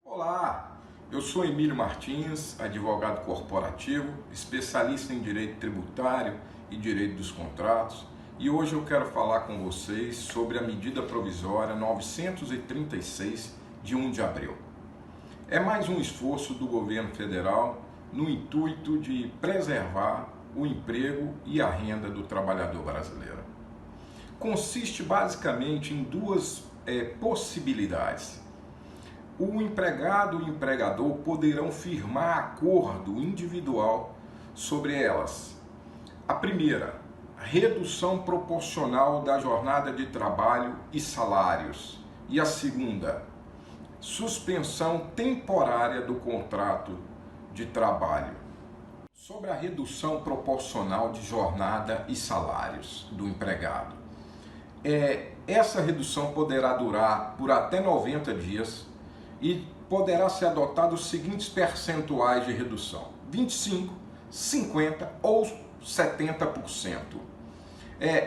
Olá, eu sou Emílio Martins, advogado corporativo, especialista em direito tributário e direito dos contratos, e hoje eu quero falar com vocês sobre a medida provisória 936 de 1 de abril. É mais um esforço do governo federal no intuito de preservar o emprego e a renda do trabalhador brasileiro. Consiste basicamente em duas possibilidades. O empregado e o empregador poderão firmar acordo individual sobre elas. A primeira, redução proporcional da jornada de trabalho e salários. E a segunda, suspensão temporária do contrato de trabalho. Sobre a redução proporcional de jornada e salários do empregado. Essa redução poderá durar por até 90 dias e poderá ser adotado os seguintes percentuais de redução: 25%, 50% ou 70%.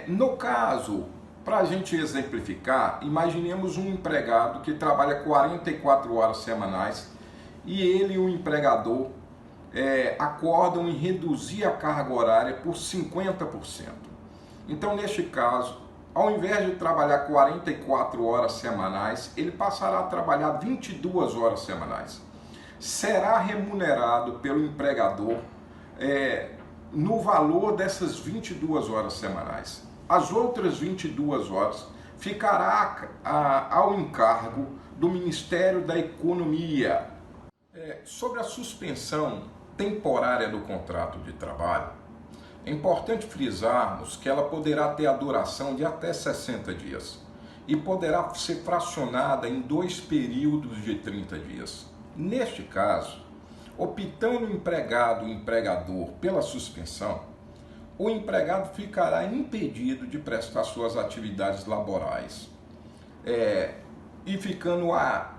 No caso, para a gente exemplificar, imaginemos um empregado que trabalha 44 horas semanais e ele e o empregador acordam em reduzir a carga horária por 50%. Então, neste caso, ao invés de trabalhar 44 horas semanais, ele passará a trabalhar 22 horas semanais. Será remunerado pelo empregador no valor dessas 22 horas semanais. As outras 22 horas ficará ao encargo do Ministério da Economia. Sobre a suspensão temporária do contrato de trabalho, é importante frisarmos que ela poderá ter a duração de até 60 dias e poderá ser fracionada em 2 períodos de 30 dias. Neste caso, optando o empregado e o empregador pela suspensão, o empregado ficará impedido de prestar suas atividades laborais e ficando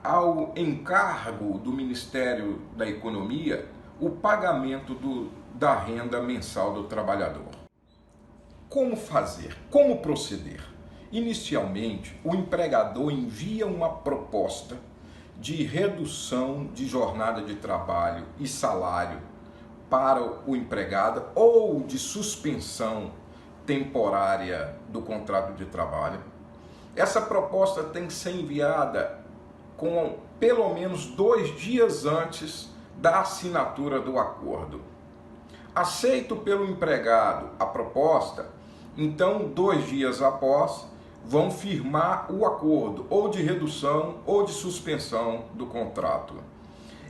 ao encargo do Ministério da Economia o pagamento da renda mensal do trabalhador. Como fazer? Como proceder? Inicialmente, o empregador envia uma proposta de redução de jornada de trabalho e salário para o empregado ou de suspensão temporária do contrato de trabalho. Essa proposta tem que ser enviada com pelo menos 2 dias antes da assinatura do acordo. Aceito pelo empregado a proposta, então 2 dias após vão firmar o acordo ou de redução ou de suspensão do contrato.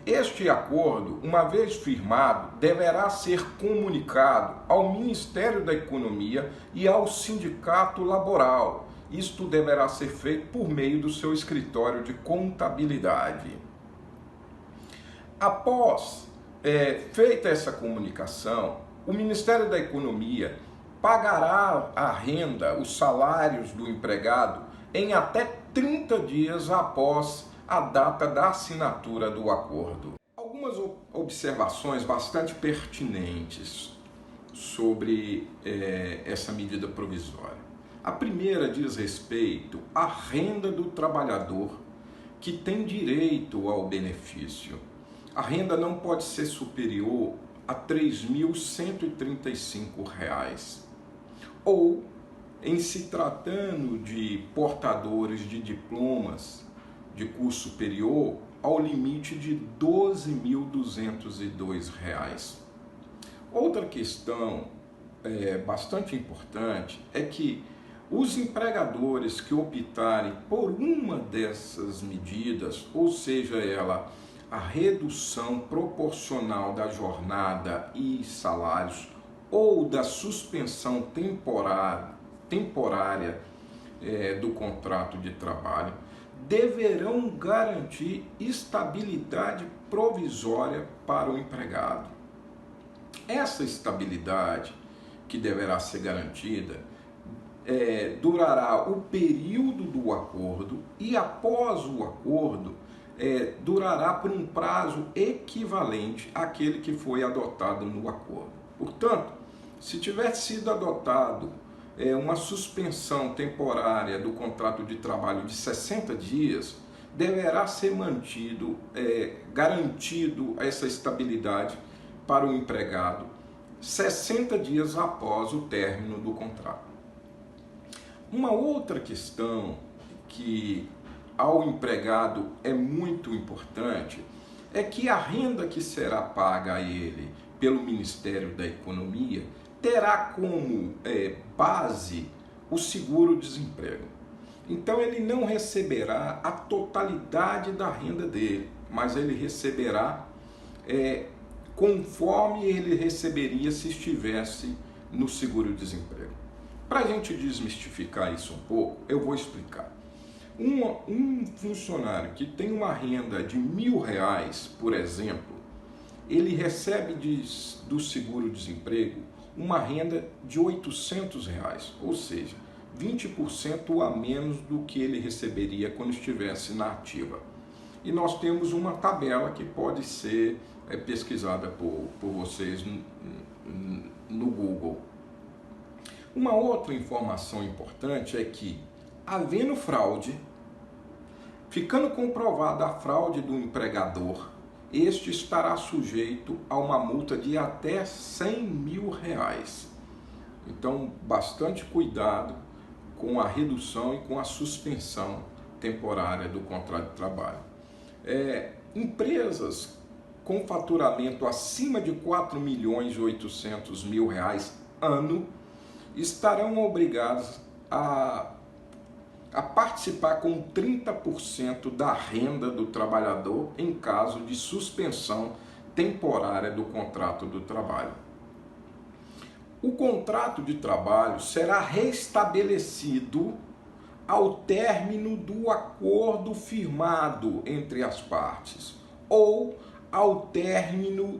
Este acordo, uma vez firmado, deverá ser comunicado ao Ministério da Economia e ao sindicato laboral. Isto deverá ser feito por meio do seu escritório de contabilidade. Após feita essa comunicação, o Ministério da Economia pagará a renda, os salários do empregado em até 30 dias após a data da assinatura do acordo. Algumas observações bastante pertinentes sobre essa medida provisória. A primeira diz respeito à renda do trabalhador que tem direito ao benefício. A renda não pode ser superior a R$ 3.135, ou, em se tratando de portadores de diplomas de curso superior, ao limite de R$ 12.202. Outra questão bastante importante é que os empregadores que optarem por uma dessas medidas, ou seja, a redução proporcional da jornada e salários ou da suspensão temporária do contrato de trabalho, deverão garantir estabilidade provisória para o empregado. Essa estabilidade que deverá ser garantida durará o período do acordo e, após o acordo, durará por um prazo equivalente àquele que foi adotado no acordo. Portanto, se tiver sido adotado uma suspensão temporária do contrato de trabalho de 60 dias, deverá ser mantido, garantido essa estabilidade para o empregado 60 dias após o término do contrato. Uma outra questão que ao empregado é muito importante é que a renda que será paga a ele pelo Ministério da Economia terá como base o seguro-desemprego. Então ele não receberá a totalidade da renda dele, mas ele receberá conforme ele receberia se estivesse no seguro-desemprego. Para a gente desmistificar isso um pouco, eu vou explicar. Um funcionário que tem uma renda de R$1.000, por exemplo, ele recebe do seguro-desemprego uma renda de R$800, ou seja, 20% a menos do que ele receberia quando estivesse na ativa. E nós temos uma tabela que pode ser pesquisada por vocês no Google. Uma outra informação importante é que, havendo fraude, ficando comprovada a fraude do empregador, este estará sujeito a uma multa de até R$100.000. Então, bastante cuidado com a redução e com a suspensão temporária do contrato de trabalho. Empresas com faturamento acima de R$4.800.000 ano estarão obrigadas a participar com 30% da renda do trabalhador em caso de suspensão temporária do contrato do trabalho. O contrato de trabalho será restabelecido ao término do acordo firmado entre as partes ou ao término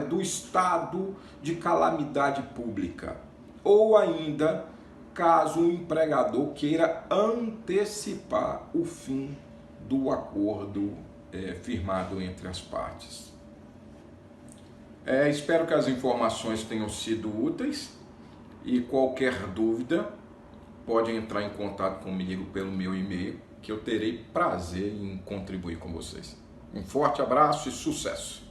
do estado de calamidade pública, ou ainda caso o empregador queira antecipar o fim do acordo firmado entre as partes. Espero que as informações tenham sido úteis e qualquer dúvida pode entrar em contato comigo pelo meu e-mail, que eu terei prazer em contribuir com vocês. Um forte abraço e sucesso!